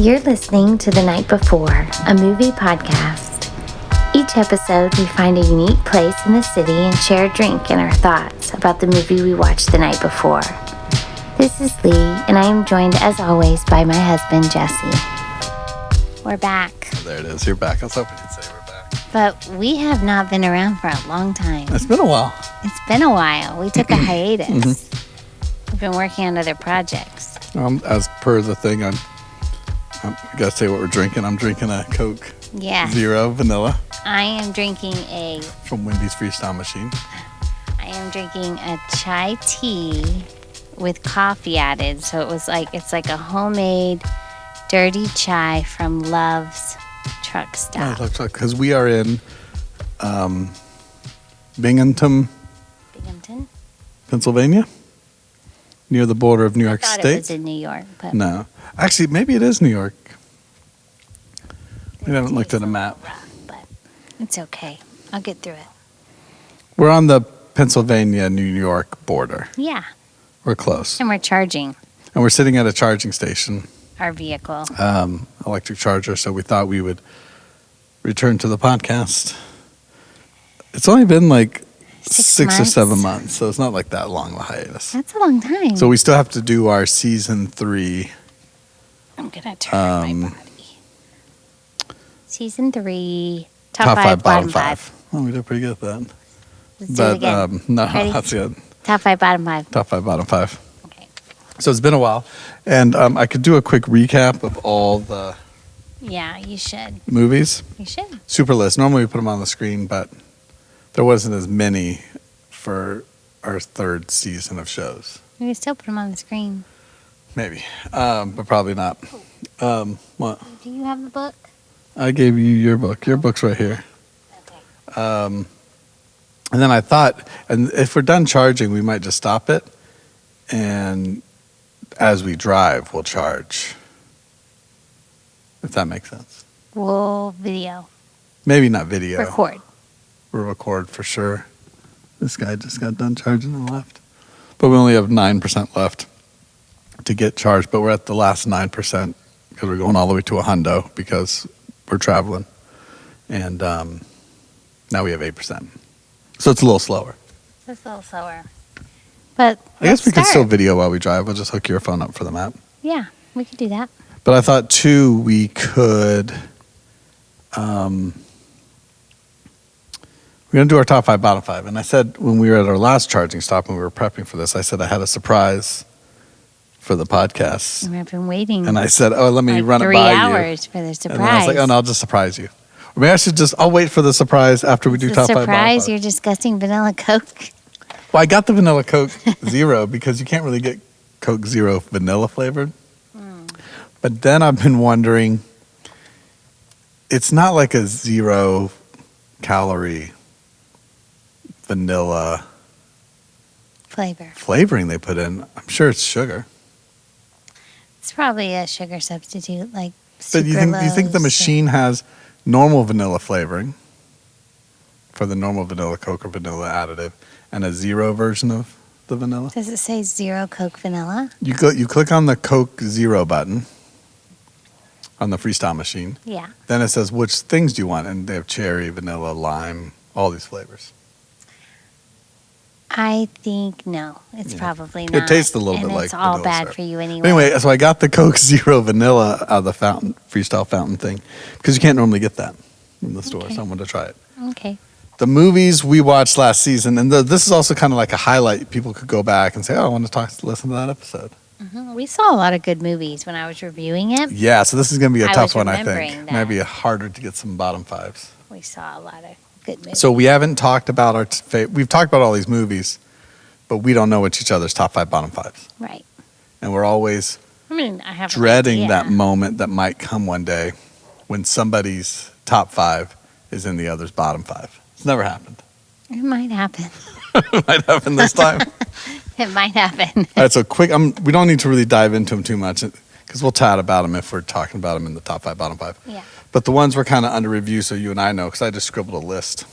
You're listening to The Night Before, a movie podcast. Each episode, we find a unique place in the city and share a drink and our thoughts about the movie we watched the night before. This is Lee, and I am joined, as always, by my husband, Jesse. We're back. Oh, there it is. You're back. I was hoping you'd say we're back. But we have not been around for a long time. It's been a while. It's been a while. We took a hiatus. We've been working on other projects. As per the thing, I gotta say what we're drinking. I'm drinking a Coke Zero Vanilla. I am drinking from Wendy's Freestyle Machine. I am drinking a chai tea with coffee added. So it's like a homemade dirty chai from Love's truck stop. Because we are in Binghamton, Pennsylvania, near the border of New York State. It was in New York, but no, actually, maybe it is New York. We haven't looked at a map, but it's okay. I'll get through it. We're on the Pennsylvania-New York border. Yeah, we're close, and we're charging. And we're sitting at a charging station. Our vehicle, electric charger. So we thought we would return to the podcast. It's only been like 6 or 7 months, so it's not like that long of a hiatus. That's a long time. So we still have to do our season 3. I'm gonna turn my body. Season 3, top 5, bottom 5. Oh, we did pretty good at that. Let's do it again. No, Ready? that's good. Top 5, bottom 5. Top 5, bottom 5. Okay. So it's been a while, and I could do a quick recap of all the Yeah, you should. movies. You should. Super list. Normally we put them on the screen, but there wasn't as many for our 3rd season of shows. We can still put them on the screen. Maybe, but probably not. What? Do you have the book? I gave you your book. Your book's right here. Okay. And then I thought, and if we're done charging, we might just stop it, and as we drive, we'll charge. If that makes sense. We'll video. Maybe not video. Record. We'll record for sure. This guy just got done charging and left. But we only have 9% left to get charged, but we're at the last 9% because we're going all the way to a hundo because we're traveling. And now we have 8%. So it's a little slower. It's a little slower. But I guess we could still video while we drive. We'll just hook your phone up for the map. Yeah, we could do that. But I thought, too, we could... we're going to do our top 5, bottom 5. And I said when we were at our last charging stop and we were prepping for this, I said I had a surprise for the podcast. And I've been waiting. And I said, let me run it by you. 3 hours for the surprise. And I was like, no, I'll just surprise you. Or maybe I should I'll wait for the surprise after we do top 5, bottom 5. Surprise, you're discussing vanilla Coke. Well, I got the vanilla Coke Zero because you can't really get Coke Zero vanilla flavored. But then I've been wondering, it's not like a 0-calorie vanilla flavoring they put in. I'm sure it's sugar. It's probably a sugar substitute, like But you think the machine has normal vanilla flavoring for the normal vanilla Coke or vanilla additive and a 0 version of the vanilla? Does it say 0 Coke vanilla? You click on the Coke Zero button on the Freestyle Machine. Yeah. Then it says, which things do you want? And they have cherry, vanilla, lime, all these flavors. I think no. It's probably not. It tastes a little bit like it's all vanilla bad syrup. for you anyway. Anyway, so I got the Coke Zero vanilla out of the fountain, Freestyle fountain thing, because you can't normally get that in the store. So I wanted to try it. Okay. The movies we watched last season, and this is also kind of like a highlight. People could go back and say, I want to listen to that episode. Mm-hmm. We saw a lot of good movies when I was reviewing it. Yeah, so this is going to be a tough one, I remembering think. that. Maybe harder to get some bottom 5s. We saw a lot of good movies. So we haven't talked about we've talked about all these movies, but we don't know what each other's top 5, bottom 5s. Right. And we're always I have dreading that moment that might come one day when somebody's top 5 is in the other's bottom 5. It's never happened. It might happen. It might happen this time. It might happen. All right, so quick. We don't need to really dive into them too much because we'll chat about them if we're talking about them in the top 5, bottom 5. Yeah. But the ones we're kind of under review, so you and I know, because I just scribbled a list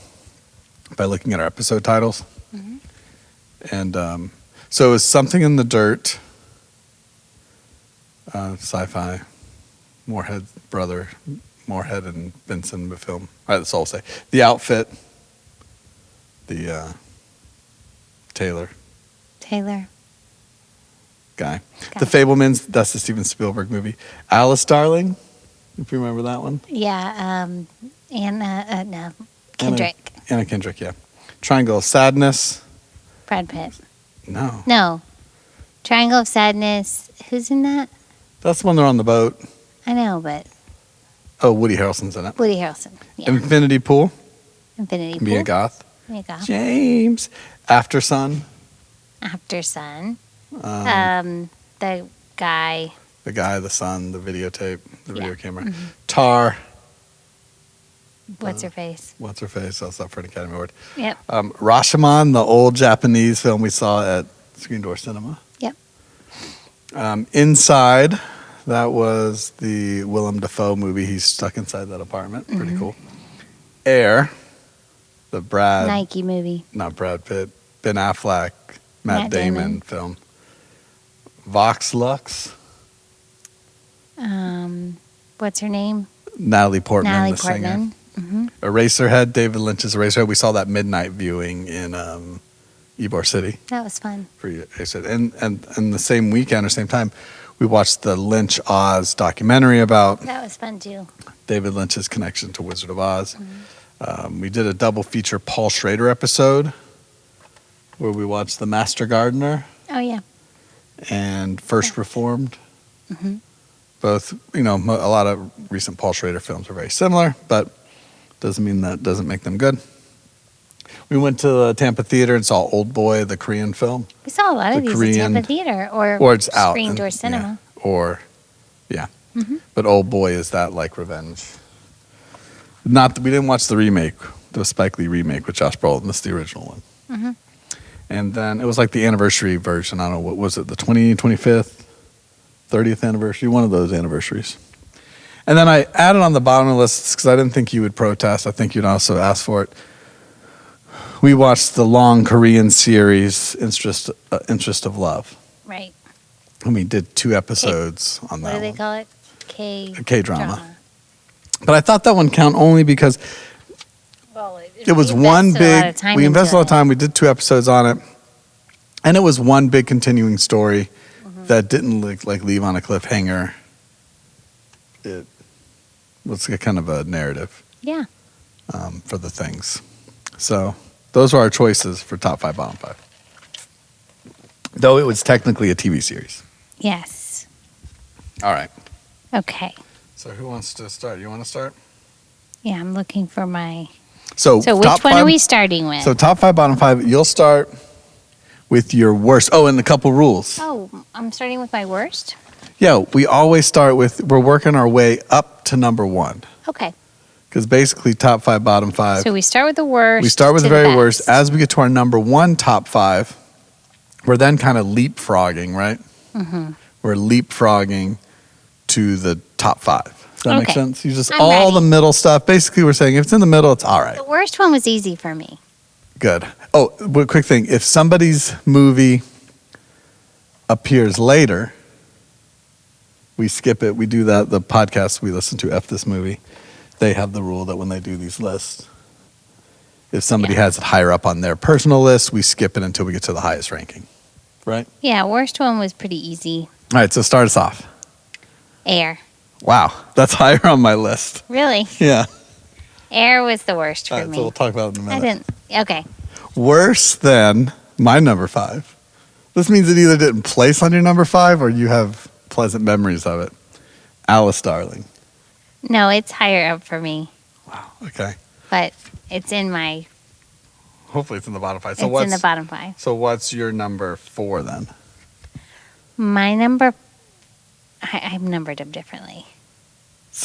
by looking at our episode titles. Mm-hmm. And so it's Something in the Dirt, sci-fi Moorhead brother, Moorhead and Vincent film. All right, that's all I'll say. The outfit, the Taylor guy. The Fablemans, that's the Steven Spielberg movie. Alice Darling, if you remember that one. Yeah, Kendrick. Anna Kendrick, yeah. Triangle of Sadness. Brad Pitt. No. Triangle of Sadness. Who's in that? That's when they're on the boat. I know, but... Oh, Woody Harrelson's in it. Woody Harrelson, yeah. Infinity Pool. Infinity Pool. Mia Goth. Mia Goth. James. After Sun. After Sun. The guy. The guy, the sun, the videotape, the video camera. Mm-hmm. Tar. What's her face? What's her face? That's up for an Academy Award. Yep. Rashomon, the old Japanese film we saw at Screen Door Cinema. Yep. Inside, that was the Willem Dafoe movie. He's stuck inside that apartment. Pretty Mm-hmm. cool. Air, the Nike movie. Not Brad Pitt, Ben Affleck, Matt Damon film. Vox Lux. What's her name? Natalie Portman, Natalie the Portman. singer. Mm-hmm. Eraserhead, David Lynch's Eraserhead. We saw that midnight viewing in Ybor City. That was fun. For Eraserhead. And the same weekend or same time, we watched the Lynch Oz documentary about That was fun too. David Lynch's connection to Wizard of Oz. Mm-hmm. We did a double feature Paul Schrader episode where we watched The Master Gardener Oh, yeah. and First Reformed. Mm-hmm. Both, a lot of recent Paul Schrader films are very similar, but doesn't mean that doesn't make them good. We went to the Tampa Theater and saw Old Boy, the Korean film. We saw a lot of these Korean, at Tampa Theater or it's out Screen Door Cinema. Yeah, Mm-hmm. But Old Boy is that like revenge. We didn't watch the remake, the Spike Lee remake with Josh Brolin. This is the original one. Mm-hmm. And then it was like the anniversary version. I don't know, what was it, the 25th, 30th anniversary? One of those anniversaries. And then I added on the bottom of the list, because I didn't think you would protest. I think you'd also ask for it. We watched the long Korean series, Interest of Love. Right. And we did 2 episodes on that What do they one. call it? K-drama. But I thought that one count only because Well, it was one big. We invested a lot of time. We did 2 episodes on it, and it was one big continuing story that didn't like leave on a cliffhanger. It was a kind of a narrative. Yeah. For the things. So those are our choices for top 5, bottom 5. Though it was technically a TV series. Yes. All right. Okay. So who wants to start? You want to start? Yeah, I'm looking for my... So which top one 5, are we starting with? So top 5, bottom 5. You'll start with your worst. Oh, and a couple rules. Oh, I'm starting with my worst? Yeah, we always start with, we're working our way up to number 1. Okay. Because basically top 5, bottom 5. So we start with the worst. We start with the to very best. worst. As we get to our number 1 top 5, we're then kind of leapfrogging, right? Mm-hmm. We're leapfrogging to the top 5. Does that make Okay. sense? You just I'm all ready. the middle stuff. Basically, we're saying if it's in the middle, it's all right. The worst one was easy for me. Good. Oh, but quick thing. If somebody's movie appears later, we skip it. We do that. The podcast we listen to, F This Movie, they have the rule that when they do these lists, if somebody has it higher up on their personal list, we skip it until we get to the highest ranking. Right? Yeah, worst one was pretty easy. All right, so start us off. Air. Wow, that's higher on my list. Really? Yeah. Air was the worst All for right, me. so we'll talk about it in a I minute. didn't. Okay. Worse than my number 5. This means it either didn't place on your number 5 or you have pleasant memories of it. Alice Darling. No, it's higher up for me, Wow. Okay. but it's in my. Hopefully it's in the bottom 5. It's in the bottom 5. So what's your number 4 then? My number. I've numbered them differently.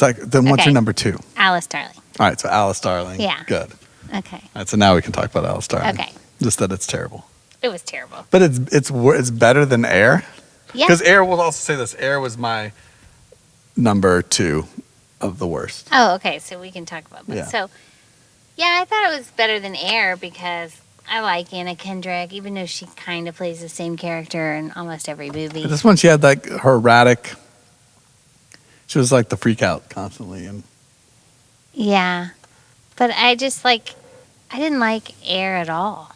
Then what's Okay. your number 2? Alice Darling. All right, so Alice Darling. Yeah. Good. Okay. All right, so now we can talk about Alice Darling. Okay. Just that it's terrible. It was terrible. But it's better than Air. Yeah. Because Air, we'll also say this, Air was my number 2 of the worst. Oh, okay. So we can talk about that. Yeah. So, yeah, I thought it was better than Air because I like Anna Kendrick, even though she kind of plays the same character in almost every movie. This one, she had like her erratic. She was like the freak out constantly. And Yeah. But I just I didn't like Air at all.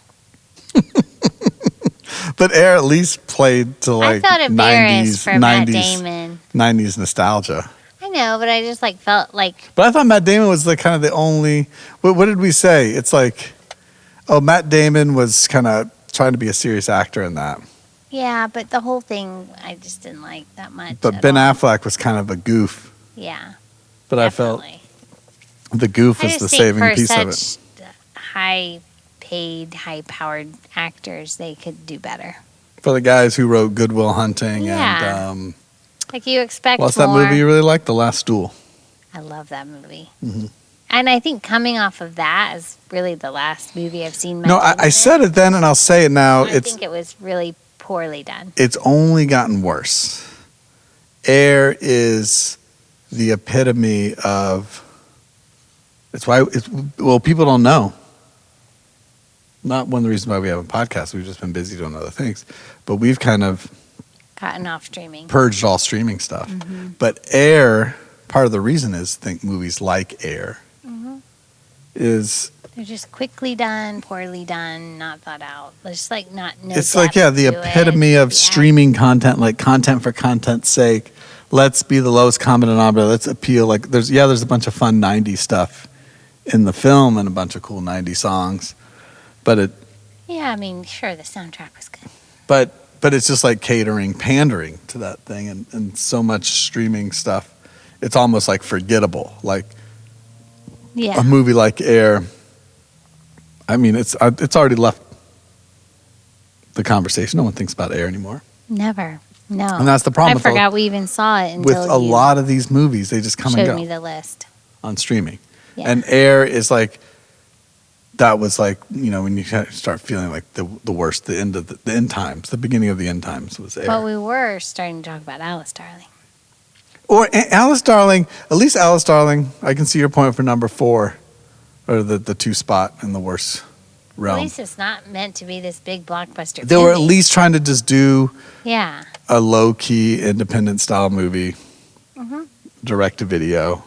But Air at least played to I like felt embarrassed 90s, for Matt 90s, Damon. 90s nostalgia. I know, but I just felt like. But I thought Matt Damon was like kind of the only. What did we say? It's like, oh, Matt Damon was kind of trying to be a serious actor in that. Yeah, but the whole thing I just didn't like that much. But Ben all. Affleck was kind of a goof. Yeah. But definitely. I felt the goof I is just the think saving for piece of it. such high-paid, high-powered actors, they could do better. For the guys who wrote Good Will Hunting Yeah. and You expect what's more. that movie you really like? The Last Duel. I love that movie. Mm-hmm. And I think coming off of that is really the last movie I've seen. No, I said it then and I'll say it now. I think it was really poorly done. It's only gotten worse. Air is the epitome of. People don't know. Not one of the reasons why we have a podcast. We've just been busy doing other things. But we've kind of Gotten off streaming. purged all streaming stuff. Mm-hmm. But Air, part of the reason is think movies like Air is They're just quickly done, poorly done, not thought out. It's no it's depth the to epitome it. of streaming content, like content for content's sake. Let's be the lowest common denominator. Let's appeal. There's a bunch of fun 90s stuff in the film and a bunch of cool 90s songs. But Yeah, I mean, sure, the soundtrack was good. but it's just like pandering to that thing and so much streaming stuff. It's almost like forgettable. Like Yeah. a movie like Air, I mean, it's already left the conversation. No one thinks about Air anymore. Never. No. And that's the problem I forgot we even saw it with until a you lot of these movies. They just come and showed go me the list. on streaming. Yeah. And Air is that was when you start feeling like the worst, the end of the end times, the beginning of the end times was Air. But we were starting to talk about Alice, darling. Or Alice Darling, at least Alice Darling, I can see your point for number 4, or the 2 spot in the worst realm. At least it's not meant to be this big blockbuster. They were at movie. least trying to just do Yeah. a low-key independent style movie, direct to video.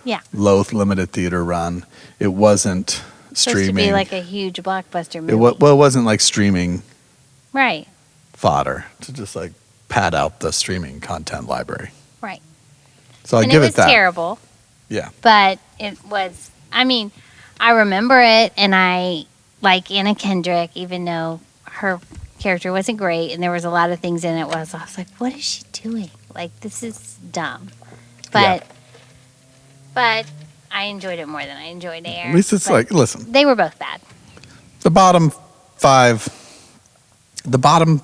Yeah. Low limited theater run. It wasn't Supposed to streaming. be like a huge blockbuster movie. It wasn't like streaming Right. fodder to just pad out the streaming content library. Right. So I And give it it was that. terrible. Yeah. But it was, I mean, I remember it, and I like Anna Kendrick, even though her character wasn't great, and there was a lot of things in it. I was like, what is she doing? This is dumb. But I enjoyed it more than I enjoyed Air. At least it's But listen, they were both bad. the bottom 5, the bottom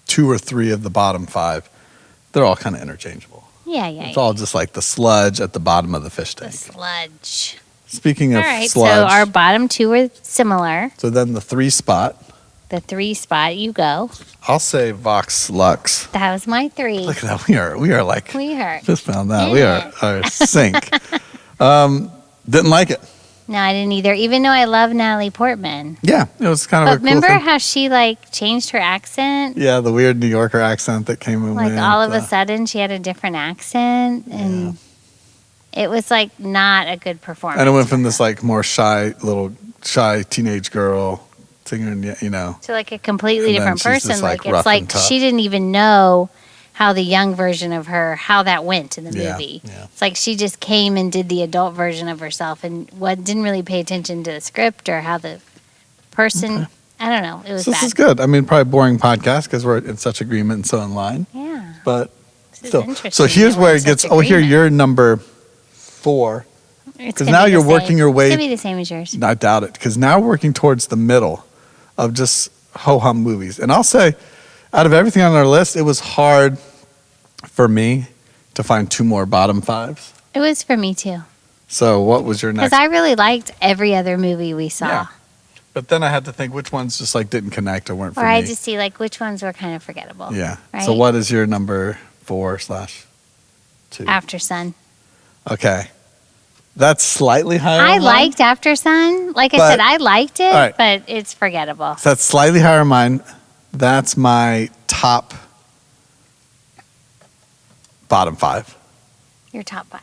2 or 3 of the bottom 5, they're all kind of interchangeable. Yeah. It's all just like the sludge at the bottom of the fish the tank. sludge. Speaking All of right, sludge, so our bottom 2 were similar. so then the 3 spot, The 3 spot, you go. I'll say Vox Lux. That was my 3. Look at that. We are like, We heard. just found that. In We are sync. Didn't like it. No, I didn't either, even though I love Natalie Portman. Yeah, it was kind of But a cool remember thing. how she changed her accent? Yeah, the weird New Yorker accent that came in. All of a sudden she had a different accent, and it was not a good performance. And it went from for this her. more shy teenage girl singing, to a completely and then different she's person. just, rough and It's tough. she didn't even know how the young version of her, how that went in the Yeah, movie. yeah. It's she just came and did the adult version of herself and didn't really pay attention to the script or how the person. Okay. I don't know. It was So bad. this is good. I mean, probably boring podcast because we're in such agreement and so in line. Yeah. But This is still, interesting so here's that where we're it in gets. such Oh, here agreement. you're number 4. It's 'cause gonna now be the you're working same. your way- It's gonna be the same as yours. I doubt it because now we're working towards the middle of just ho hum movies. And I'll say, out of everything on our list, it was hard for me to find 2 more bottom 5s. It was for me too, So what was your because next? I really liked every other movie we saw. Yeah. But then I had to think which ones just didn't connect or weren't for Or me. I just see which ones were kind of forgettable. Yeah. Right? So what is your number 4/2? After Sun. Okay. That's slightly higher. I on mine. liked After Sun. Like I But- said, I liked it, all right. but it's forgettable. So that's slightly higher on mine. That's my top bottom 5. Your top 5.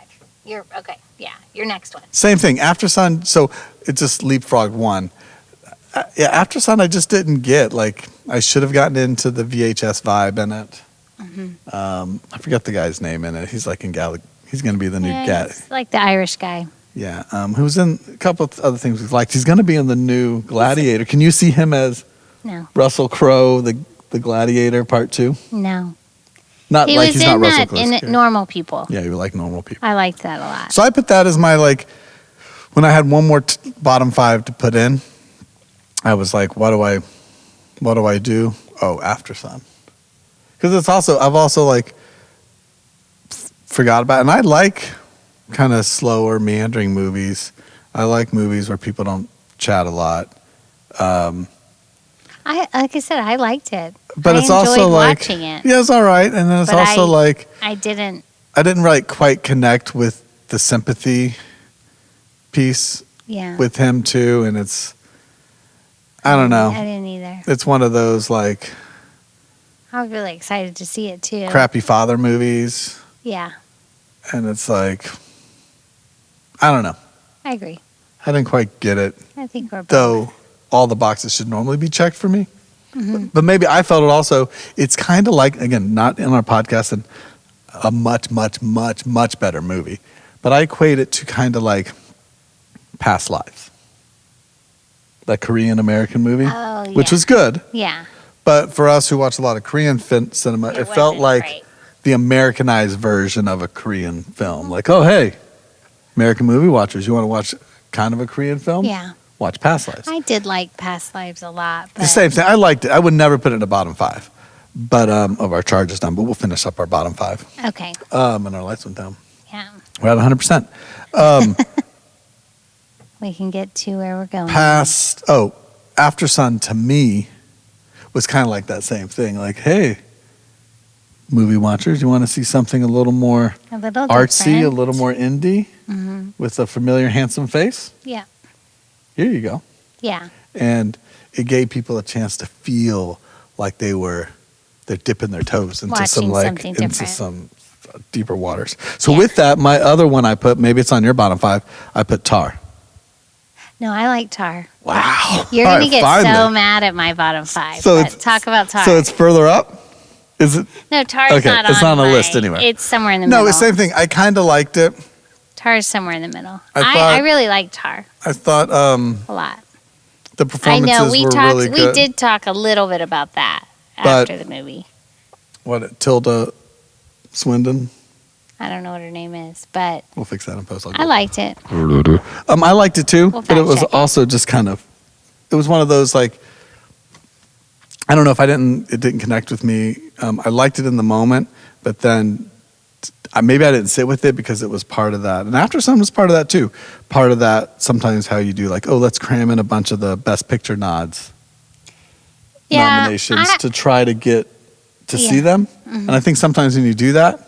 Okay. Yeah. Your next one. Same thing. After Sun. So it just leapfrogged one. Yeah. After Sun, I just didn't get. Like, I should have gotten into the VHS vibe in it. I forget the guy's name in it. He's like in He's going to be the new guy. He's like the Irish guy. Yeah. Who's in a couple of other things we've liked. He's going to be in the new Gladiator. Can you see him as Russell Crowe, the Gladiator Part 2? No. Not he like was he's in not Russell that Crowe. in Normal People. Yeah, he was like Normal People. I liked that a lot. So I put that as my, like, when I had one more bottom 5 to put in, I was like, what do I do? Oh, After Sun. Because I've also like forgot about it. And I like kind of slower, meandering movies. I like movies where people don't chat a lot. Like I said, I liked it. But it's also like watching it. Yeah, it's all right. And then it's also like I didn't like quite connect with the sympathy piece with him too. And I don't know. I didn't either. It's one of those like I was really excited to see it too. Crappy father movies. Yeah. And it's like, I don't know. I agree. I didn't quite get it. I think we're both. Though all the boxes should normally be checked for me. But maybe I felt it also. It's kind of like, again, not in our podcast, and a much, much, much, much better movie. But I equate it to kind of like Past Lives. That Korean American movie. Oh, yeah. Which was good. Yeah. But for us who watch a lot of Korean cinema, it felt like the Americanized version of a Korean film. Like, oh, hey, American movie watchers, you want to watch kind of a Korean film? Yeah. Watch Past Lives. I did like Past Lives a lot. But the same thing. I liked it. I would never put it in the bottom 5. But of our charge is done. But we'll finish up our bottom 5. Okay. And our lights went down. Yeah. We're at 100%. We can get to where we're going. After Sun to me was kind of like that same thing. Like, hey, movie watchers, you want to see something a little more artsy, different. a little more indie with a familiar, handsome face? Yeah. Here you go. Yeah. And it gave people a chance to feel like they're dipping their toes into some deeper waters. So with that, my other one I put, maybe it's on your bottom 5, I put Tar. No, I like Tar. Wow. You're going to get so mad at my bottom 5. So talk about Tar. So it's further up? Is it? No, Tar's not on it's not on the list anyway. It's somewhere in the middle. No, it's the same thing. I kind of liked it. Tar's somewhere in the middle. I really like Tar. I thought a lot. The performances were really good. We did talk a little bit about that after the movie. What, Tilda Swinton? I don't know what her name is, but we'll fix that in post. I liked it. I liked it too, but it was also just kind of. It was one of those like. I don't know if it didn't connect with me. I liked it in the moment, but then maybe I didn't sit with it because it was part of that. And After Sun was part of that too. Part of that, sometimes how you do like, oh, let's cram in a bunch of the Best Picture nominations to try to get to see them. And I think sometimes when you do that,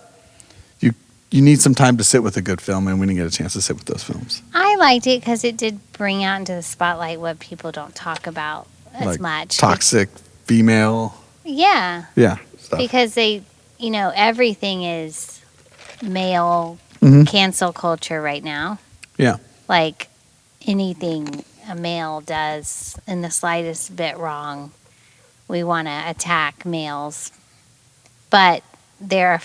you need some time to sit with a good film, and we didn't get a chance to sit with those films. I liked it because it did bring out into the spotlight what people don't talk about as much. Toxic female. Yeah. Yeah. Stuff. Because they, everything is male cancel culture right now. Yeah. Like anything a male does in the slightest bit wrong, we want to attack males. But there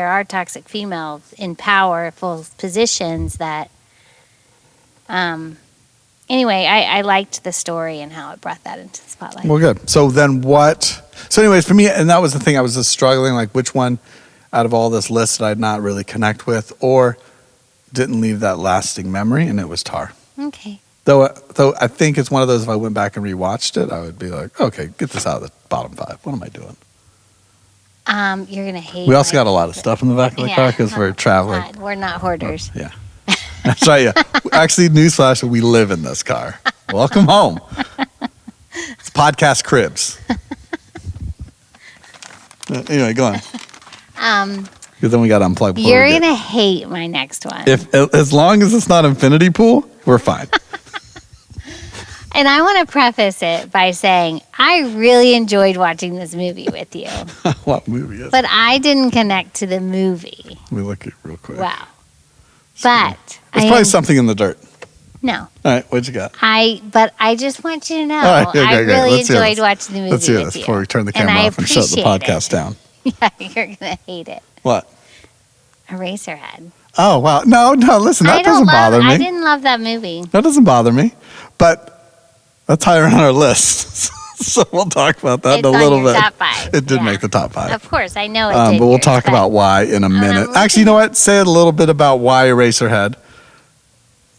are toxic females in powerful positions that. Anyway, I liked the story and how it brought that into the spotlight. Well, good. So then what? So anyways, for me, and that was the thing, I was just struggling, like which one out of all this list did I not really connect with or didn't leave that lasting memory, and it was Tar. Okay. Though I think it's one of those, if I went back and rewatched it, I would be like, okay, get this out of the bottom 5. What am I doing? You're going to hate. We also got a lot of stuff in the back of the car because we're traveling. We're not hoarders. Yeah. That's right, yeah. Actually, newsflash, we live in this car. Welcome home. It's Podcast Cribs. Anyway, go on. Because then we got to unplug. You're going to hate my next one. As long as it's not Infinity Pool, we're fine. And I want to preface it by saying I really enjoyed watching this movie with you. What movie is it? But I didn't connect to the movie. Let me look at it real quick. Wow. But It's probably something in the dirt. No. All right, what'd you got? But I just want you to know, All right, okay, I really Let's hear enjoyed this. watching the movie Let's hear with this you. before we turn the And camera I off and shut the appreciate podcast it. down. Yeah, you're gonna hate it. What? Eraserhead. Oh, wow. No, listen, that doesn't bother me. I didn't love that movie. That doesn't bother me. But that's higher on our list. So we'll talk about that in a little bit. Top 5. It did make the top 5. Of course, I know it did. But we'll talk about why in a minute. Actually, you know what? Say it a little bit about why Eraserhead,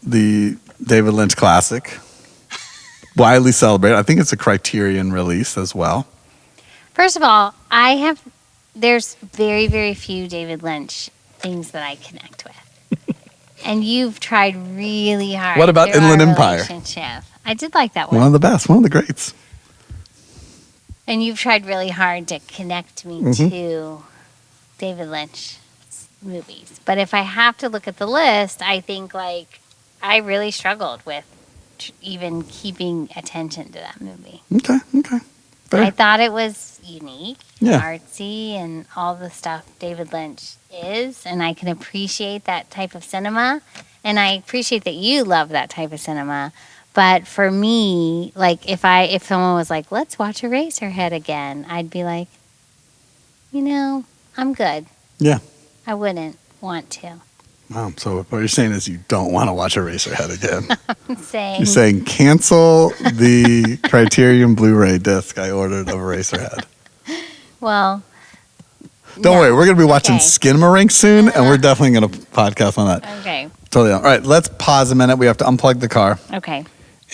the David Lynch classic, widely celebrated. I think it's a Criterion release as well. First of all, there's very, very few David Lynch things that I connect with. And you've tried really hard. What about Inland Empire? I did like that one. One of the best, one of the greats. And you've tried really hard to connect me to David Lynch movies. But if I have to look at the list, I think I really struggled with even keeping attention to that movie. Okay. Fair. I thought it was unique, Yeah. artsy, and all the stuff David Lynch is. And I can appreciate that type of cinema. And I appreciate that you love that type of cinema. But for me, if someone was like, let's watch Eraserhead again, I'd be like, I'm good. Yeah. I wouldn't want to. Wow. So what you're saying is you don't want to watch Eraserhead again. I'm saying. You're saying cancel the Criterion Blu-ray disc I ordered of Eraserhead. Well. Don't worry. We're going to be watching Okay. Skinamarink soon, and we're definitely going to podcast on that. Okay. Totally. All right. Let's pause a minute. We have to unplug the car, Okay.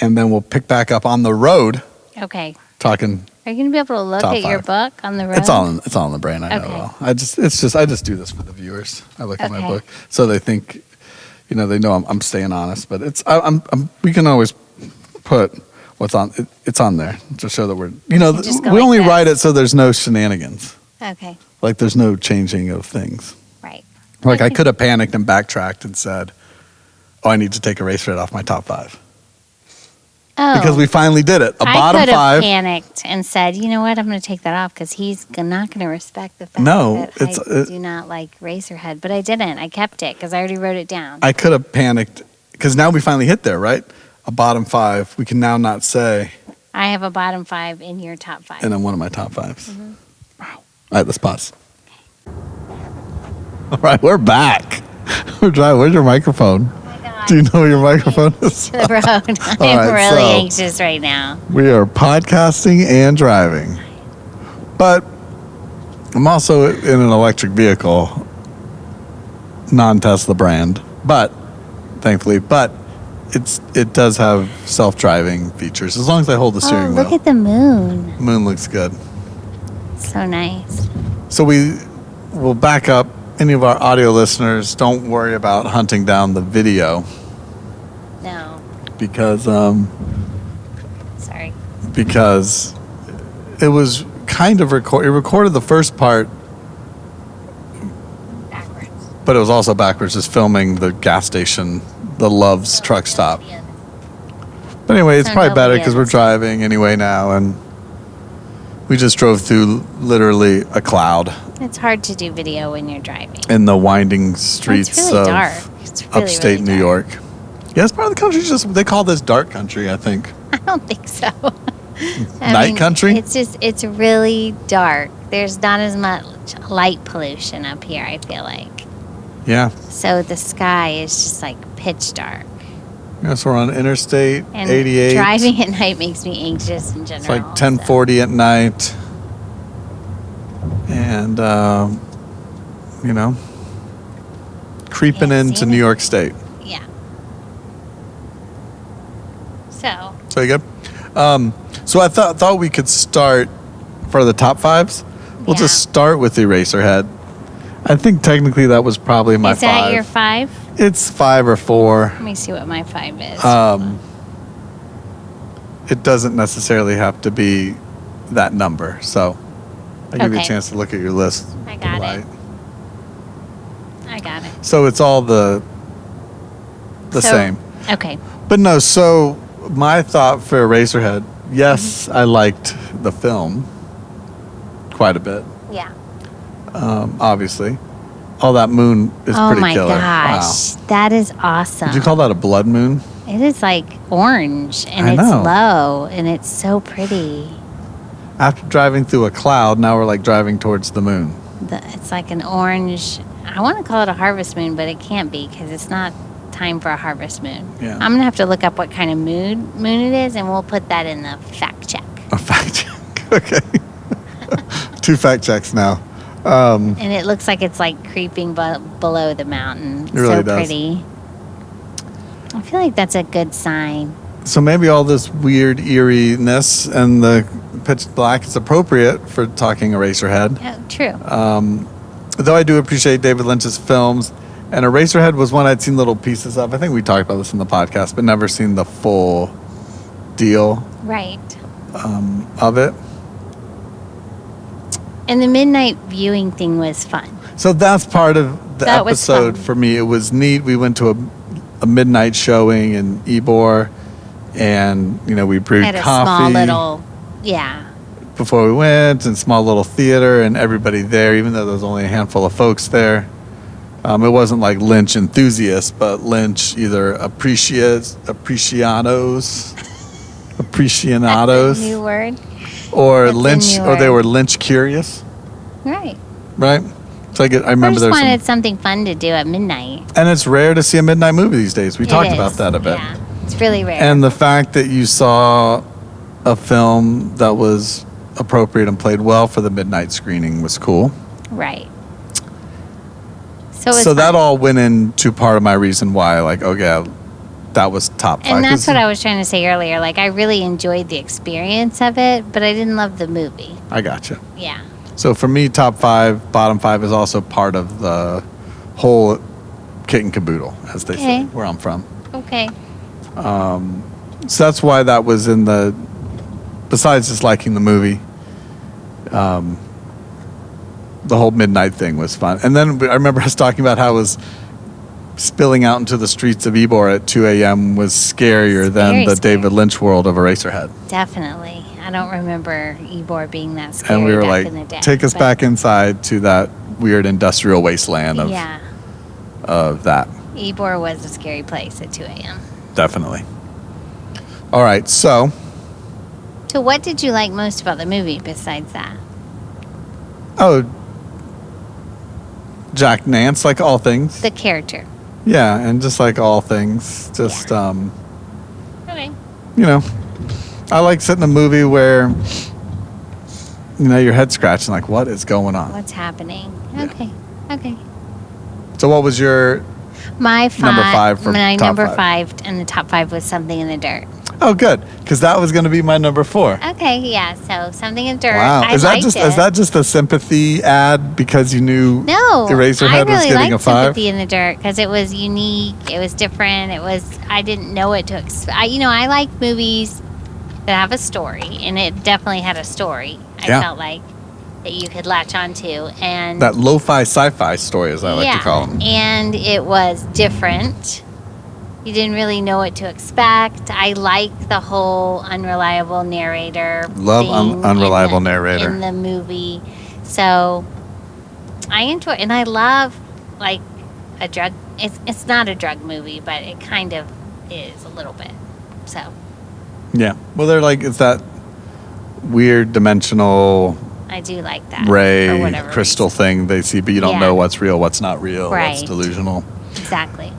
and then we'll pick back up on the road Okay. talking. Are you going to be able to look Top at your 5. book on the road? It's all in the brain. I know. Okay. Well. I just do this for the viewers. I look at my Okay. book so they think, they know I'm staying honest. But we can always put what's on. It's on there to show that we're. just go We like only this. write it so there's no shenanigans. Okay. Like there's no changing of things. Right. Like I could have panicked and backtracked and said, "Oh, I need to take Eraserhead off my top 5." Oh. Because we finally did it. A bottom I could have 5. panicked and said, you know what, I'm going to take that off because he's not going to respect the fact No, that I do not like Eraserhead. But I didn't. I kept it because I already wrote it down. I could have panicked because now we finally hit there, right? A bottom 5. We can now not say. I have a bottom 5 in your top 5. And then one of my top 5s. Wow. All right, let's pause. All right, we're back. We're driving. Where's your microphone? Oh my God. Do you know where your microphone is? The road. I'm right, really so- anxious right now. We are podcasting and driving. But I'm also in an electric vehicle, non-Tesla brand, thankfully, it does have self-driving features as long as I hold the steering Look wheel. at the moon. Moon looks good. So nice. So we will back up. Any of our audio listeners, don't worry about hunting down the video No. because Sorry. it was kind of it recorded the first part, Backwards. but it was also backwards, just filming the gas station, the Love's truck stop. But anyway, it's So probably better nobody because we're else. driving anyway now, and we just drove through literally a cloud It's hard to do video when you're driving. in the winding streets It's really of dark. It's really, upstate really New dark. York. Yeah, it's part of the country. They call this dark country, I think. I don't think so. Night country? It's really dark. There's not as much light pollution up here, I feel like. Yeah. So the sky is just like pitch dark. Yes, we're on Interstate And 88. driving at night makes me anxious in general. It's like 10:40 at night. And, creeping Yeah, into seen New it. York State. Yeah. So, So you good? So I thought we could start for the top 5s. We'll Yeah. just start with Eraserhead. I think technically that was probably my is that 5. your 5? It's 5 or 4. Let me see what my 5 is. It doesn't necessarily have to be that number. So I'll give you a Okay. chance to look at your list. I got Right. it. I got it. So it's all the So- same. Okay. But no, so my thought for Eraserhead, yes, I liked the film quite a bit, Yeah. obviously. Oh, that moon is Oh pretty my killer. gosh. Wow. That is awesome. Did you call that a blood moon? It is like orange and I it's know. low and it's so pretty. After driving through a cloud, now we're like driving towards the moon. It's like an orange. I want to call it a harvest moon, but it can't be because it's not time for a harvest moon. Yeah. I'm going to have to look up what kind of moon it is, and we'll put that in the fact check. A fact check. Okay. 2 fact checks now. And it looks like it's like creeping below the mountain. It really so does. Pretty. I feel like that's a good sign. So maybe all this weird eeriness and the pitch black is appropriate for talking Eraserhead. Oh, true. Though I do appreciate David Lynch's films, and Eraserhead was one I'd seen little pieces of. I think we talked about this in the podcast, but never seen the full deal Right. of it. And the midnight viewing thing was fun. So that's part of the That was episode fun. for me. It was neat. We went to a midnight showing in Ybor, and we brewed Had a coffee small little, yeah. before we went, and small little theater, and everybody there, even though there was only a handful of folks there. It wasn't like Lynch enthusiasts, but Lynch either That's a new word. or That's a Lynch, new or they word. were Lynch curious, Right. right? So I remember I just there's wanted something fun to do at midnight. and it's rare to see a midnight movie these days. We talked It about is, that a bit. Yeah, it's really rare. And the fact that you saw a film that was appropriate and played well for the midnight screening was cool. right. So, it was So that fun. all went into part of my reason why, like, okay, that was top 5. And that's what I was trying to say earlier. Like, I really enjoyed the experience of it, but I didn't love the movie. I gotcha. Yeah. So for me, top 5, bottom 5 is also part of the whole kit and caboodle, as they say, Okay. where I'm from. Okay. So that's why that was in the, besides just liking the movie, the whole midnight thing was fun. And then I remember us talking about how it was spilling out into the streets of Ybor at 2 a.m. was scarier than Very the scary. David Lynch world of Eraserhead. Definitely. I don't remember Ybor being that scary And we were back like, in the day. take us but- back inside to that weird industrial wasteland of, Yeah. of that. Ybor was a scary place at 2 a.m. Definitely. All right, so So what did you like most about the movie besides that? Jack Nance, like all things. The character. Yeah, and just like all things, just Okay. I like sitting in a movie where your head scratching, like, what is going on? What's happening? Yeah. Okay. So what was your My Number 5 for my top number 5. 5 and the top 5 was Something in the Dirt. Oh, good, because that was going to be my number 4. Okay, yeah. So Something in the Dirt. Wow, I is that liked just it. is that just a sympathy ad because you knew No, Eraserhead I was really getting liked a 5? Sympathy in the Dirt because it was unique. It was different. I didn't know what to expect. I like movies that have a story, and it definitely had a story. I Yeah. felt like that you could latch onto, and That lo-fi sci-fi story, as I like to call them. and it was different. You didn't really know what to expect. I like the whole unreliable narrator. Love thing unreliable in the- narrator. in the movie. So I enjoy, and I love like a drug. It's not a drug movie, but it kind of is a little bit. So Yeah. Well, they're like, it's that weird dimensional I do like that. for ray whatever crystal reason. thing they see, but you don't Yeah. know what's real, what's not real, what's Right. delusional. Exactly.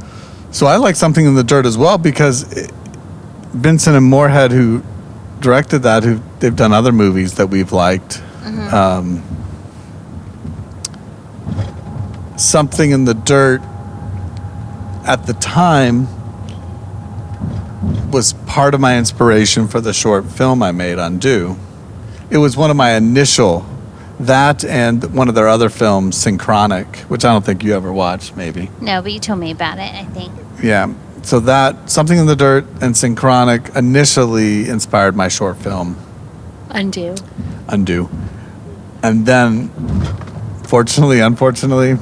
So I like Something in the Dirt as well because Vincent and Moorhead, who directed that, they've done other movies that we've liked. Mm-hmm. Something in the Dirt at the time was part of my inspiration for the short film I made, Undo. It was one of my initial, that and one of their other films, Synchronic, which I don't think you ever watched, maybe. No, but you told me about it. I think. Yeah. So that, Something in the Dirt and Synchronic initially inspired my short film, Undo. Undo. And then, fortunately, unfortunately,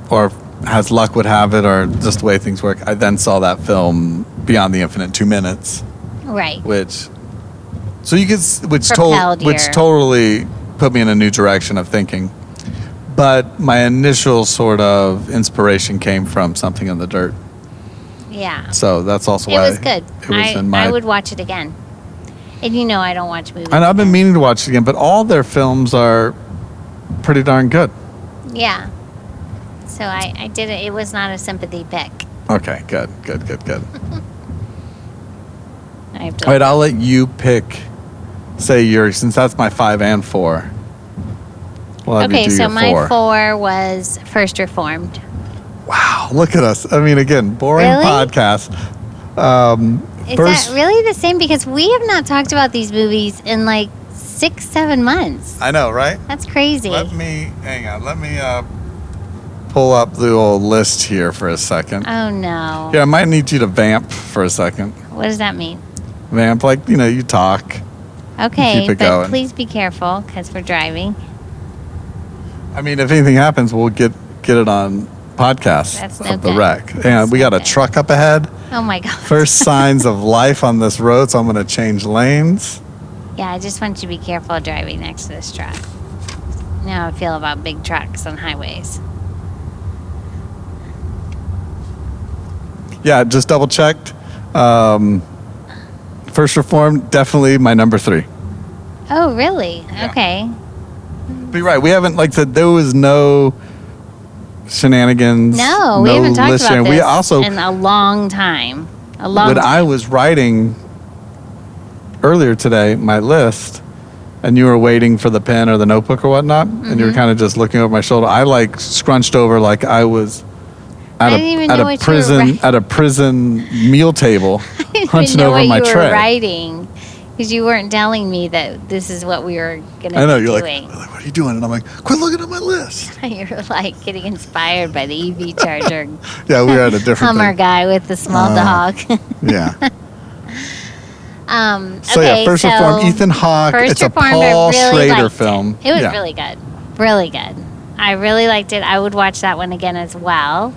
or as luck would have it, or just the way things work, I then saw that film, Beyond the Infinite 2 Minutes, Right. which Propelled which your- totally put me in a new direction of thinking. But my initial sort of inspiration came from Something in the Dirt. Yeah. So that's also It why was good. it was in my... I would watch it again. And you know I don't watch movies. And I've been again. meaning to watch it again, but all their films are pretty darn good. Yeah. So I did it. It was not a sympathy pick. Okay, good. I have to All right, I'll let you pick, say yours, since that's my 5 and 4. We'll have you Okay, do so your my 4. 4 was First Reformed. Wow, look at us. I mean, again, boring Really? podcast. Is First, that really the same? Because we have not talked about these movies in like 6-7 months. I know, right? That's crazy. Hang on. Let me pull up the old list here for a second. Oh no. Yeah, I might need you to vamp for a second. What does that mean? Vamp, like, you talk. Okay, Keep it but going. please be careful because we're driving. I mean, if anything happens, we'll get it on podcast That's of no the good. wreck. And That's we no got a good. truck up ahead. Oh my god. First signs of life on this road, so I'm going to change lanes. Yeah, I just want you to be careful driving next to this truck. You know how I feel about big trucks on highways. Yeah, just double checked. First Reformed, definitely my number 3. Oh, really? Yeah. Okay. But you're right. We haven't, like I said, there was no shenanigans. No, we haven't talked list about sharing. this We also, in a long time. when I was writing earlier today, my list, and you were waiting for the pen or the notebook or whatnot, and you were kind of just looking over my shoulder, I like scrunched over like I was I didn't even know what you were prison writing. at a prison meal table, I didn't hunching know over what my you were tray. writing because you weren't telling me that this is what we were going I know, to be you're doing. like, what are you doing? And I'm like, quit looking at my list. You're like getting inspired by the EV charger Yeah, we were at a different Hummer thing. guy with the small dog. Yeah. So okay, yeah, First so Reformed, Ethan Hawke. First It's a Reformed, Paul I really Schrader liked film. It was Yeah. really good. Really good. I really liked it. I would watch that one again as well.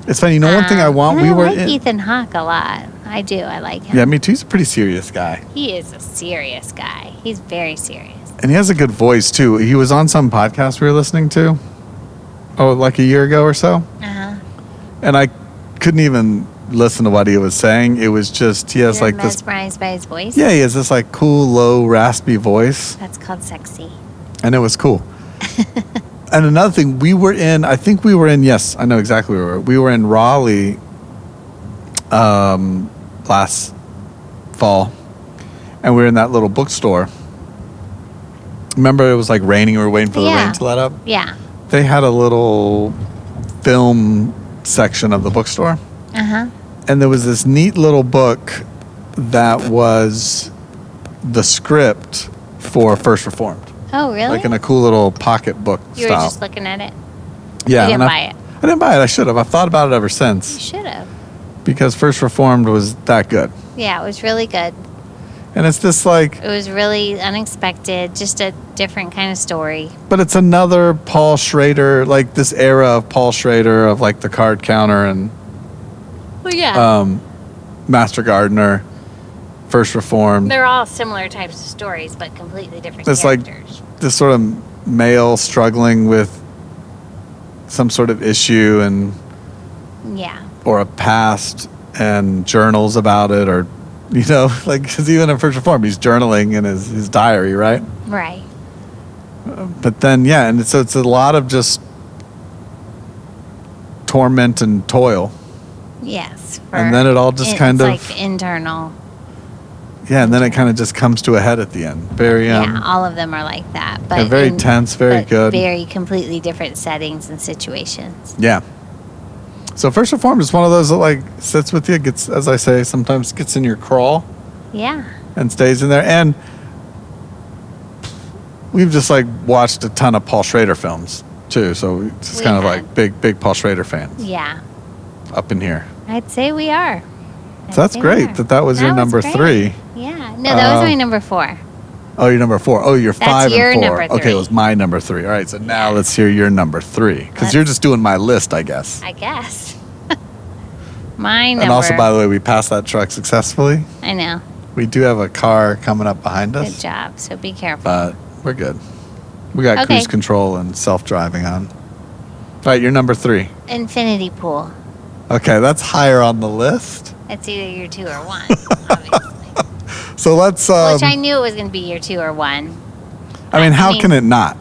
It's funny. One thing I want, and we I were like in. Ethan Hawke a lot. I do. I like him. Yeah, me too. He's a pretty serious guy. He is a serious guy. He's very serious. And he has a good voice too. He was on some podcast we were listening to, like a year ago or so. Uh-huh. And I couldn't even listen to what he was saying. It was just, he has You're like this, mesmerized by his voice? yeah, he has this like cool, low, raspy voice. That's called sexy. And it was cool. And another thing, yes, I know exactly where we were. We were in Raleigh last fall, and we were in that little bookstore. Remember, it was like raining. We were waiting for the Yeah. rain to let up. Yeah. They had a little film section of the bookstore, Uh-huh. and there was this neat little book that was the script for First Reformed, Oh, really? like in a cool little pocket book You style. were just looking at it? Yeah, You didn't and buy it? I didn't buy it. I should have. I've thought about it ever You since should have. because First Reformed was that good. Yeah, it was really good. And it's this like, It was really unexpected, just a different kind of story. but it's another Paul Schrader, like this era of Paul Schrader of like the card counter and Well, yeah. Master Gardener, First Reformed. They're all similar types of stories, but completely different It's like characters. this sort of male struggling with some sort of issue and Yeah. or a past and journals about it, or like because even in First Reformed he's journaling in his diary, right? Right. But then and so it's a lot of just torment and toil, Yes. and then it all just kind of like internal. and then it kind of just comes to a head at the end. Very Yeah, all of them are like that. But yeah, very tense, very but good. Very completely different settings and situations. Yeah. So First Reformed is one of those that like sits with you, gets, as I say, sometimes gets in your crawl Yeah. and stays in there. And we've just like watched a ton of Paul Schrader films too. So it's just We kind of have. like big Paul Schrader fans Yeah. up in here. I'd say we are. So that's great that was your number great. 3. Yeah. No, that was my number 4. Oh, you're number 4. Oh, you're That's 5 your and 4. number Okay, 3. it was my number 3. All right, so now Yeah. let's hear your number 3 because Let's- you're just doing my list, I guess. I guess. My number. And also, by the way, we passed that truck successfully. I know. We do have a car coming up behind us. Good job. So be careful. But we're good. We got Okay. cruise control and self-driving on. All right, you're number 3. Infinity Pool. Okay, that's higher on the list. It's either year 2 or 1, obviously. So let's... Which I knew it was going to be year 2 or 1. I mean, how can it not?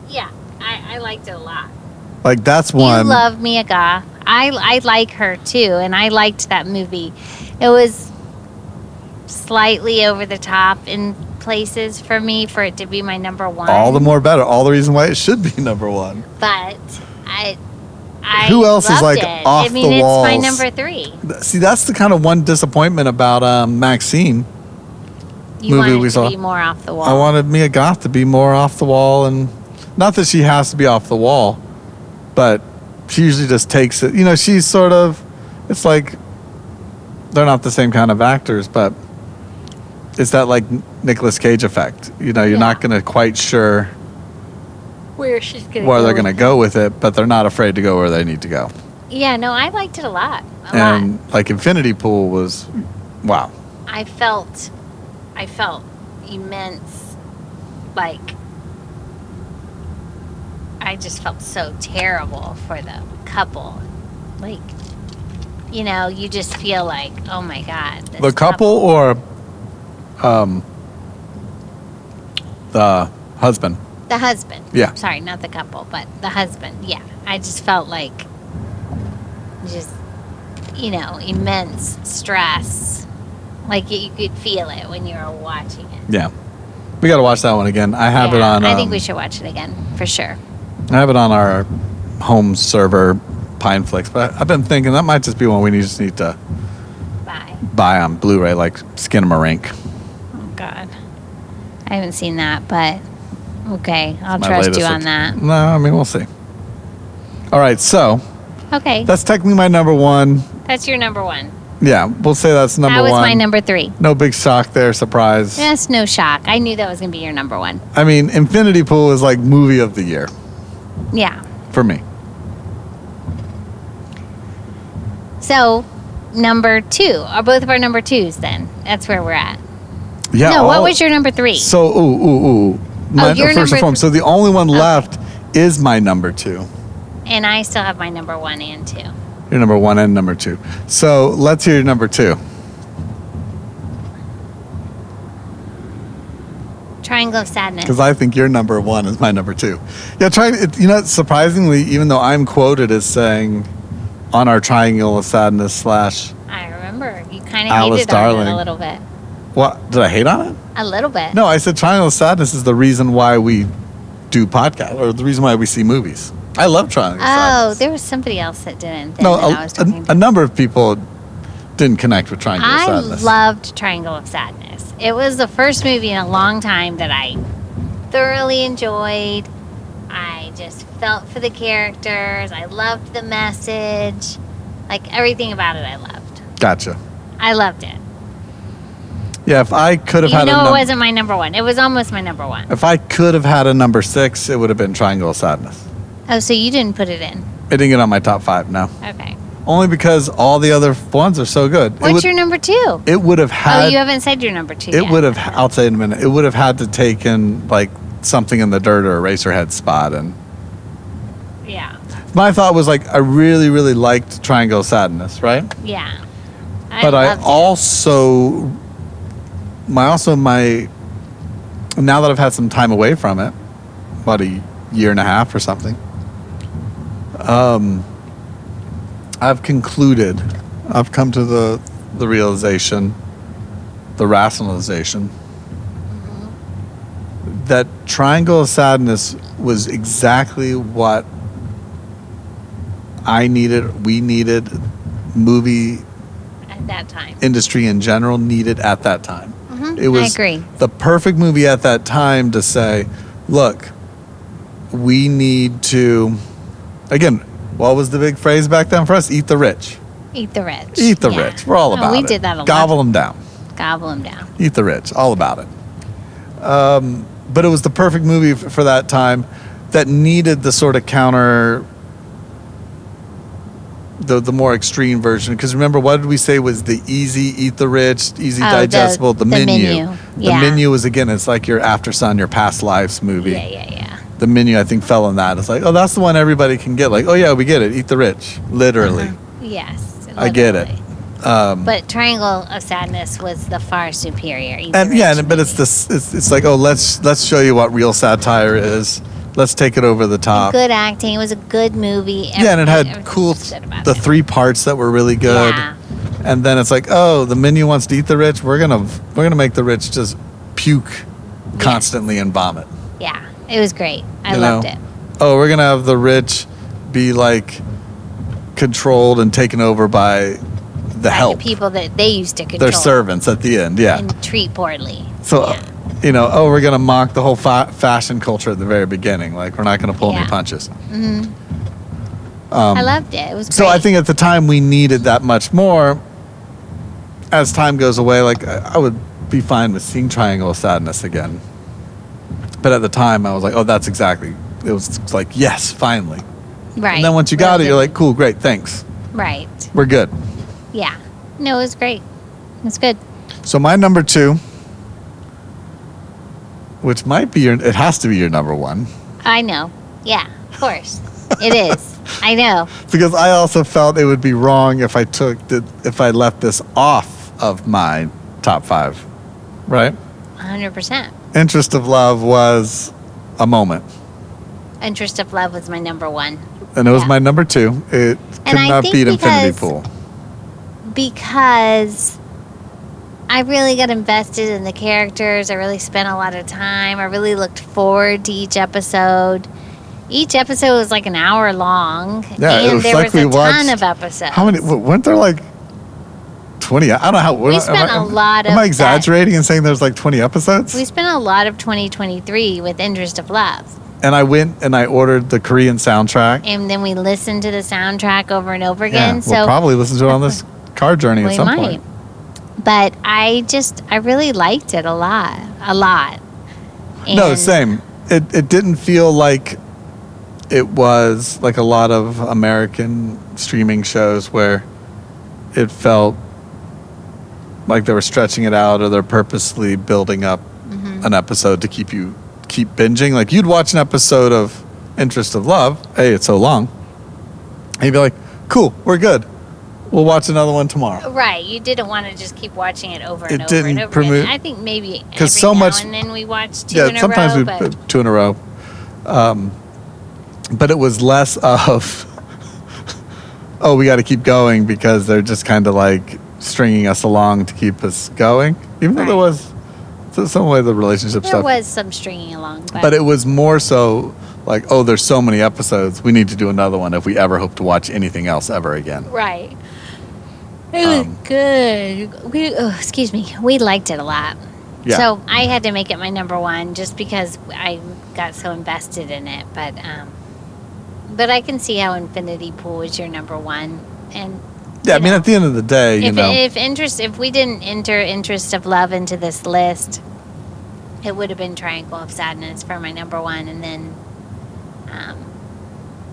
Yeah, I liked it a lot. Like, that's one... You love Mia Goth. I like her, too, and I liked that movie. It was slightly over the top in places for me for it to be my number 1. All the more better. All the reason why it should be number 1. But I who else is like it. off the walls? It's my number 3. See, that's the kind of one disappointment about Maxine. You movie wanted we to saw. be more off the wall. I wanted Mia Goth to be more off the wall, and not that she has to be off the wall, but she usually just takes it. You know, she's sort of. It's like they're not the same kind of actors, but it's that like Nicolas Cage effect. You know, you're not going to quite sure where she's gonna where they're going to go with it, but they're not afraid to go where they need to go. Yeah, no, I liked it a lot. And like Infinity Pool was, wow. I felt immense, like, I just felt so terrible for the couple. Like, you know, you just feel like, oh my God. The couple or the husband? The husband. Yeah. Sorry, not the couple, but the husband. Yeah. I just felt like immense stress. Like you could feel it when you were watching it. Yeah. We got to watch that one again. I have it on. I think we should watch it again for sure. I have it on our home server, Pineflix, but I've been thinking that might just be one we just need to buy on Blu-ray, like Skinamarink. Oh, God. I haven't seen that, but okay. I'll trust you on that. No, I mean, we'll see. All right, so. Okay. That's technically my number 1. That's your number 1. Yeah, we'll say that's number 1. That was my number 3. No big shock there, surprise. That's no shock. I knew that was going to be your number 1. I mean, Infinity Pool is like movie of the year. Yeah. For me. So, number 2. Are both of our number 2s then? That's where we're at. Yeah. No, what was your number 3? So, Your first and foremost. So the only one left is my number 2. And I still have my number 1 and 2. Your number 1 and number 2. So let's hear your number 2. Triangle of Sadness. Because I think your number 1 is my number 2. Yeah, surprisingly, even though I'm quoted as saying on our Triangle of Sadness / I remember. You kind of Alice hated on Darling. it a little bit. What? Did I hate on it? A little bit. No, I said Triangle of Sadness is the reason why we do podcasts, or the reason why we see movies. I love Triangle of Sadness. Oh, there was somebody else that didn't. No, I was talking to. a number of people didn't connect with Triangle of Sadness. I loved Triangle of Sadness. It was the first movie in a long time that I thoroughly enjoyed. I just felt for the characters. I loved the message. Like, everything about it I loved. Gotcha. I loved it. Yeah, if I could have had it wasn't my number 1. It was almost my number 1. If I could have had a number 6, it would have been Triangle of Sadness. Oh, so you didn't put it in? It didn't get on my top 5, no. Okay. Only because all the other ones are so good. What's your number 2? It would have had... Oh, you haven't said your number 2 yet. It would have... I'll say in a minute. It would have had to take in, like, Something in the Dirt or Eraserhead spot. And yeah. My thought was, like, I really, really liked Triangle of Sadness, right? Yeah. But I also... Now that I've had some time away from it, about a year and a half or something, I've come to the realization, the rationalization, that Triangle of Sadness was exactly what we needed, movie at that time, industry in general needed at that time. It was, I agree, the perfect movie at that time to say, look, we need to, again, what was the big phrase back then for us? Eat the rich. Eat the rich. Eat the rich. We're all about it. We did that a lot. Gobble them down. Gobble them down. Eat the rich. All about it. But it was the perfect movie for that time that needed the sort of counter, the more extreme version. Because remember, what did we say was the easy, eat the rich, easy digestible, the menu. Yeah. The menu was, again, it's like your After Sun, your past lives movie. Yeah. the menu, I think, fell in that. It's like, oh, that's the one everybody can get. Like, oh, yeah, we get it. Eat the rich. Literally. Yes. Literally. I get it. But Triangle of Sadness was the far superior. But it's this. It's like, oh, let's show you what real satire is. Let's take it over the top. Good acting. It was a good movie. And it had cool. The 3 parts that were really good. Yeah. And then it's like, oh, the menu wants to eat the rich. We're gonna make the rich just puke constantly and vomit. Yeah, it was great. I loved it. Oh, we're gonna have the rich be like controlled and taken over by the help. The people that they used to control. Their servants at the end, yeah. And treat poorly. So, we're going to mock the whole fashion culture at the very beginning. Like, we're not going to pull any punches. Mm-hmm. I loved it. It was great. So I think at the time we needed that much more. As time goes away, like, I would be fine with seeing Triangle of Sadness again. But at the time, I was like, oh, that's exactly. It was like, yes, finally. Right. And then once you got it, you're like, cool, great, thanks. Right. We're good. Yeah. No, it was great. It was good. So my number 2, which might be it has to be your number 1. I know. Yeah, of course. It is. I know. Because I also felt it would be wrong if I left this off of my top 5. Right? 100%. Interest of Love was a moment. Interest of Love was my number 1. And it was my number 2. It could not beat Infinity Pool. Because I really got invested in the characters. I really spent a lot of time. I really looked forward to each episode. Each episode was like an hour long. Yeah, and it was there like was a ton of episodes. How many? Weren't there like 20? I don't know how. We spent a lot of. Am I exaggerating and saying there's like 20 episodes? We spent a lot of 2023 with Interest of Love. And I went and I ordered the Korean soundtrack. And then we listened to the soundtrack over and over again. Yeah, we'll probably listen to it on this car journey at some point. But I really liked it a lot. And no, same. It didn't feel like it was like a lot of American streaming shows where it felt like they were stretching it out or they're purposely building up an episode to keep binging. Like you'd watch an episode of Interest of Love. Hey, it's so long. And you'd be like, cool, we're good. We'll watch another one tomorrow. Right. You didn't want to just keep watching it over and it over didn't and over promote, again. I think maybe every so now much, and then we watched 2 in a row. Yeah, sometimes we put 2 in a row. But it was less of, oh, we got to keep going because they're just kind of like stringing us along to keep us going. Even though there was some way the relationship stuff. There was some stringing along. But it was more so like, oh, there's so many episodes. We need to do another one if we ever hope to watch anything else ever again. Right. It was good. We liked it a lot. Yeah. So I had to make it my number 1 just because I got so invested in it. But I can see how Infinity Pool is your number 1. And yeah, I mean, at the end of the day, if we didn't enter Interest of Love into this list, it would have been Triangle of Sadness for my number 1, and then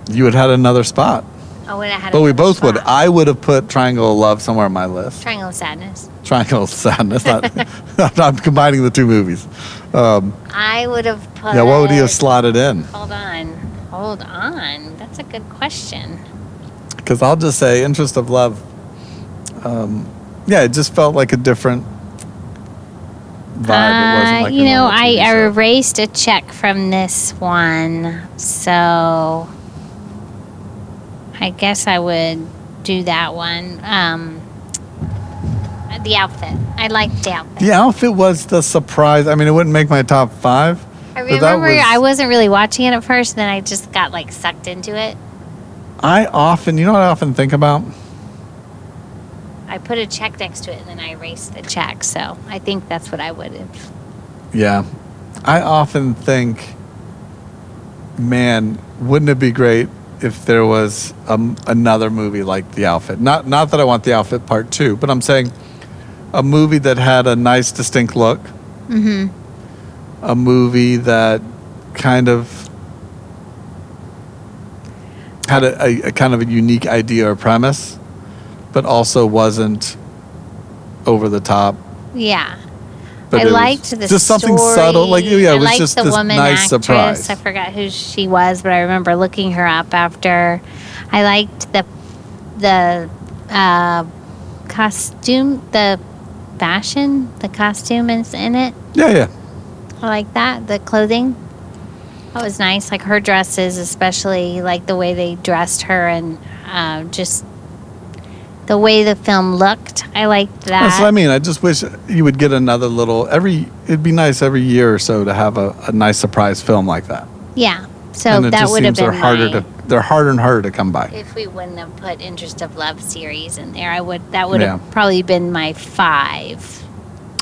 you would have had another spot. I would have had. But we both would. I would have put Triangle of Love somewhere on my list. Triangle of Sadness. Triangle of Sadness. I'm combining the 2 movies. I would have put. Yeah, what would he have slotted in? Hold on. That's a good question. Because I'll just say, Interest of Love. It just felt like a different vibe. It wasn't like I erased a check from this one, so I guess I would do that one. The outfit. I liked the outfit. The outfit was the surprise. I mean, it wouldn't make my top 5. I remember I wasn't really watching it at first, and then I just got like sucked into it. You know what I often think about? I put a check next to it, and then I erased the check. So I think that's what I would have. Yeah. I often think, man, wouldn't it be great if there was another movie like The Outfit? Not that I want The Outfit Part 2, but I'm saying a movie that had a nice, distinct look. Mm-hmm. A movie that kind of had a kind of a unique idea or premise, but also wasn't over the top. Yeah. I it liked was the just something story. subtle. Like, yeah, I it was liked just the this woman nice actress. surprise. I forgot who she was, but I remember looking her up after. I liked the costume, the fashion, the costume is in it. Yeah. I like that. The clothing. That was nice. Like her dresses, especially like the way they dressed her and just the way the film looked. I liked that. That's what I mean. I just wish you would get another little it'd be nice every year or so to have a nice surprise film like that. Yeah. So And it that just would have seems been they're harder and harder to come by. if we wouldn't have put Interest of Love series in there, that would Yeah. have probably been my 5.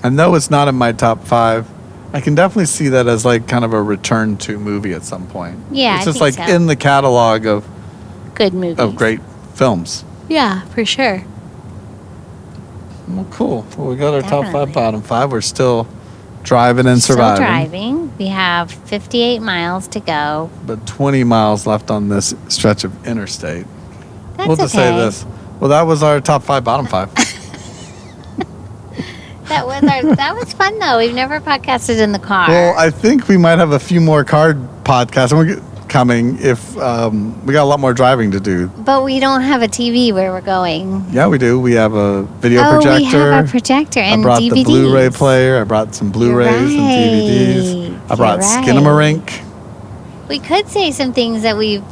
And though it's not in my top 5, I can definitely see that as like kind of a return to movie at some point. Yeah, it's I just think like so. in the catalog of Good movies. great films. Yeah, for sure. Well, cool. Well, we got our top 5, Definitely. bottom 5. We're still driving and Still surviving. driving. We have 58 miles to go. But 20 miles left on this stretch of interstate. That's We'll just okay. say this. Well, that was our top 5, bottom 5. That was fun though. We've never podcasted in the car. Well, I think we might have a few more car podcasts coming if we got a lot more driving to do. But we don't have a TV where we're going. Yeah, we do. We have a video projector. We have a projector and I brought DVDs. the Blu-ray player. I brought some Blu-rays and DVDs. I brought You're right. Skinamarink. We could say some things that we've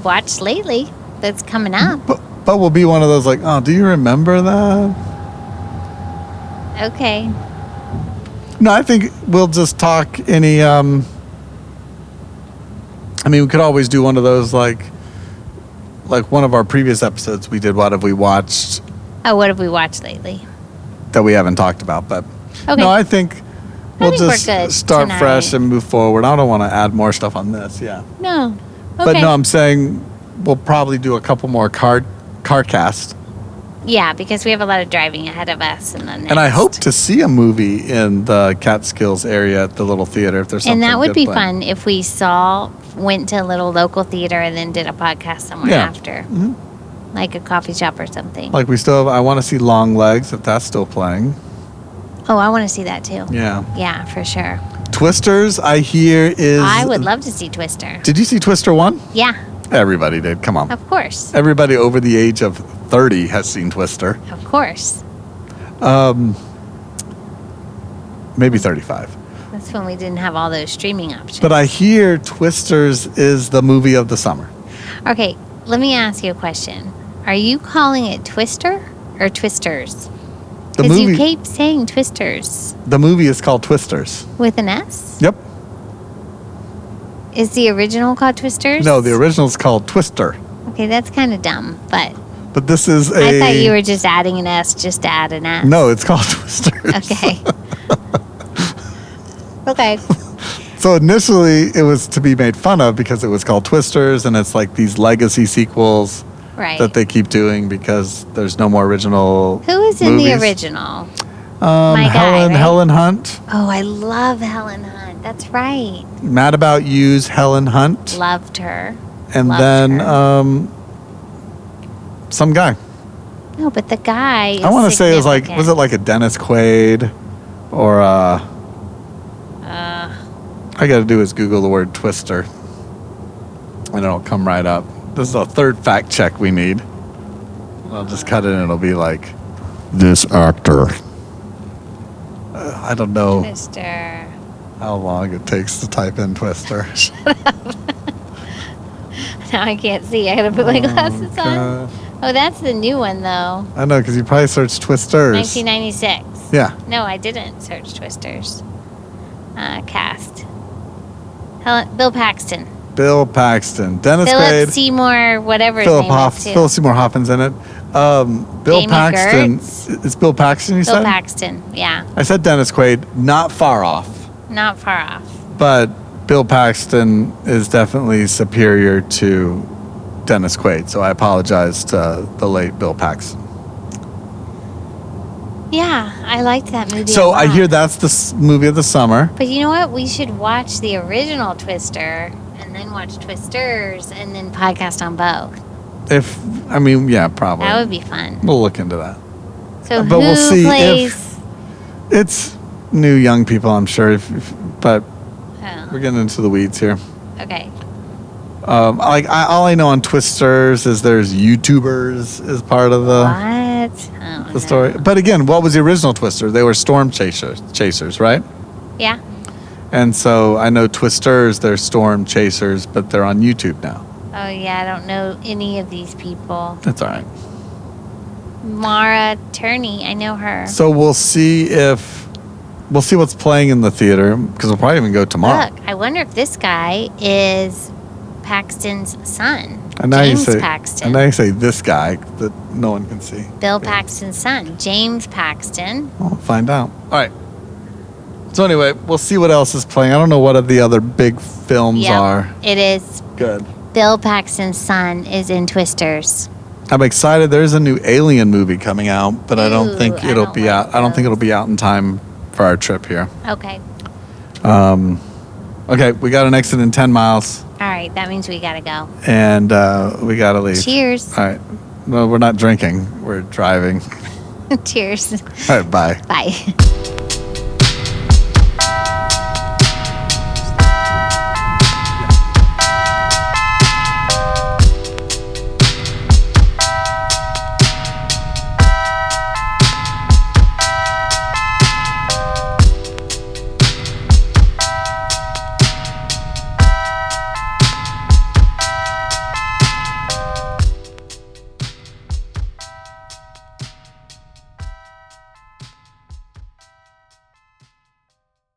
watched lately that's coming up. But we'll be one of those like, oh, do you remember that? Okay. No, I think we'll just talk any. I mean, we could always do one of those like one of our previous episodes. We did what have we watched Oh, what have we watched lately? that we haven't talked about. But Okay. no, I think we'll think we're just good start tonight. fresh and move forward. I don't want to add more stuff on this. Yeah, No. Okay. but no, I'm saying we'll probably do a couple more car cast. Yeah, because we have a lot of driving ahead of us, and then And I hope to see a movie in the Catskills area at the little theater if there's something. And that would good be playing. fun if we went to a little local theater and then did a podcast somewhere Yeah. after, Mhm. like a coffee shop or something. Like we still have, I want to see Long Legs if that's still playing. Oh, I want to see that too. Yeah. Yeah, for sure. Twisters, I hear is. I would love to see Twister. Did you see Twister 1? Yeah, Everybody did. Come on. of course. Everybody over the age of 30 has seen Twister. Of course. Maybe 35. That's when we didn't have all those streaming options. But I hear Twisters is the movie of the summer. Okay, let me ask you a question. Are you calling it Twister or Twisters? The Because you movie, keep saying Twisters the movie is called Twisters. with an S. Yep. Is the original called Twisters? No, the original is called Twister. Okay, that's kind of dumb, but But this is a. I thought you were just adding an S just to add an S. No, it's called Twisters. Okay. Okay. So initially, it was to be made fun of because it was called Twisters, and it's like these legacy sequels Right. that they keep doing because there's no more original. Who is in the movies. original? My guy, Helen right? Helen Hunt. Oh, I love Helen Hunt. That's right. Mad About You's Helen Hunt, Loved her. and loved then her. some guy. No, but the guy is I want to say it was like, significant. was it like a Dennis Quaid, or I got to do is Google the word Twister, and it'll come right up. This is a third fact check we need. I'll just cut it, and it'll be like this actor. I don't know Mr. how long it takes to type in Twister. Now I can't see. I gotta put my glasses on. God. Oh, that's the new one though. I know, because you probably searched Twisters. 1996. Yeah. No, I didn't search Twisters. Cast. Bill Paxton. Bill Paxton, Dennis Philip Quaid, Seymour, whatever his Philip name is too. Philip Seymour Hoffman's in it. Bill Jamie Paxton. Gertz. It's Bill Paxton. You Bill said. Paxton. Yeah, I said Dennis Quaid. Not far off, not far off. but Bill Paxton is definitely superior to Dennis Quaid. So I apologize to the late Bill Paxton. Yeah, I liked that movie. So a lot. I hear that's the movie of the summer. But you know what? We should watch the original Twister and then watch Twisters and then podcast on both. Yeah, probably. That would be fun. We'll look into that. So But who we'll see plays? It's new young people, I'm sure, but Oh, we're getting into the weeds here. okay. All I know on Twisters is there's YouTubers as part of the story. No. But again, what was the original Twister? They were storm chasers, right? Yeah. And so I know Twisters, they're storm chasers, but they're on YouTube now. Oh, yeah. I don't know any of these people. That's all right. Mara Turney. I know her. So we'll see what's playing in the theater, because we'll probably even go tomorrow. Look, I wonder if this guy is Paxton's son. And now James you say, Paxton. And now you say this guy that no one can see. Bill Paxton's son. James Paxton. We'll find out. All right. So anyway, we'll see what else is playing. I don't know what the other big films are. It is. Good. Bill Paxton's son is in Twisters. I'm excited. There's a new Alien movie coming out, but I don't think I it'll don't be like out. I don't think it'll be out in time for our trip here. Okay. Okay, we got an exit in 10 miles, All right. That means we got to go. and we got to leave. Cheers. All right. No, we're not drinking. We're driving. Cheers. All right, bye. Bye.